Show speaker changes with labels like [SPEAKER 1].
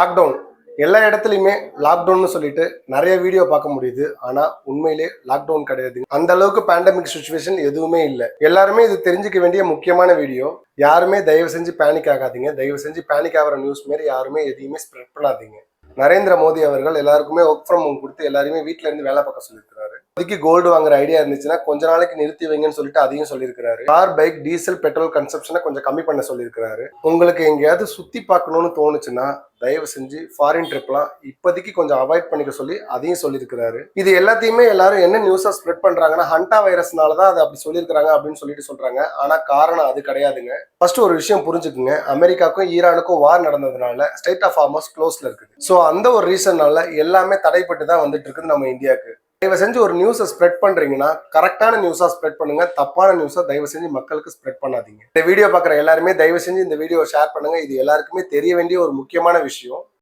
[SPEAKER 1] Lockdown எல்லா இடத்துலையுமே லாக்டவுன்னு சொல்லிட்டு நிறைய வீடியோ பார்க்க முடியுது. ஆனா உண்மையிலே லாக்டவுன் கிடையாது. அந்த அளவுக்கு பேண்டமிக் சுச்சுவேஷன் எதுவுமே இல்லை. எல்லாருமே இது தெரிஞ்சுக்க வேண்டிய முக்கியமான வீடியோ. யாருமே தயவு செஞ்சு பேனிக் ஆகாதீங்க. தயவு செஞ்சு பேனிக் ஆகிற நியூஸ் மாரி யாருமே எதையுமே ஸ்ப்ரெட் பண்ணாதீங்க. நரேந்திர மோடி அவர்கள் எல்லாருக்குமே ஒர்க் ஃப்ரம் ஹோம் கொடுத்து எல்லாருமே வீட்டுல இருந்து வேலை பார்க்க சொல்லியிருக்காரு. இப்போதைக்கு கோல்டு வாங்குற ஐடியா இருந்துச்சுன்னா கொஞ்ச நாளைக்கு நிறுத்தி வைங்கன்னு சொல்லிட்டு அதையும் சொல்லியிருக்காரு. கார், பைக், டீசல், பெட்ரோல் கன்சப்ஷனை கொஞ்சம் கம்மி பண்ண சொல்லியிருக்காரு. உங்களுக்கு எங்கேயாவது சுத்தி பார்க்கணும்னு தோணுச்சுன்னா தயவு செஞ்சு ஃபாரின் ட்ரிப்லாம் இப்போதைக்கு கொஞ்சம் அவாய்ட் பண்ணிக்க சொல்லி அதையும் சொல்லியிருக்காரு. இது எல்லாத்தையுமே எல்லாரும் என்ன நியூஸா ஸ்ப்ரெட் பண்றாங்கன்னா ஹண்டா வைரஸ்னால தான் அதை அப்படி சொல்லியிருக்காங்க அப்படின்னு சொல்லிட்டு சொல்றாங்க. ஆனா காரணம் அது கிடையாதுங்க. ஃபர்ஸ்ட் ஒரு விஷயம் புரிஞ்சுக்குங்க. அமெரிக்காவுக்கும் ஈரானுக்கும் வார் நடந்ததுனால ஸ்டேட் ஆஃப் ஹார்மஸ் க்ளோஸ்ல இருக்குது. ஸோ அந்த ஒரு ரீசன்னால எல்லாமே தடைப்பட்டு தான் வந்துட்டு இருக்குது நம்ம இந்தியாவுக்கு. தயவு செஞ்சு ஒரு நியூஸை ஸ்ப்ரெட் பண்றீங்கன்னா கரெக்டான நியூஸா ஸ்ப்ரெட் பண்ணுங்க. தப்பான நியூஸை தயவு செஞ்சு மக்களுக்கு ஸ்ப்ரெட் பண்ணாதீங்க. இந்த வீடியோ பார்க்குற எல்லாருமே தயவு செஞ்சு இந்த வீடியோ ஷேர் பண்ணுங்க. இது எல்லாருக்குமே தெரிய வேண்டிய ஒரு முக்கியமான விஷயம்.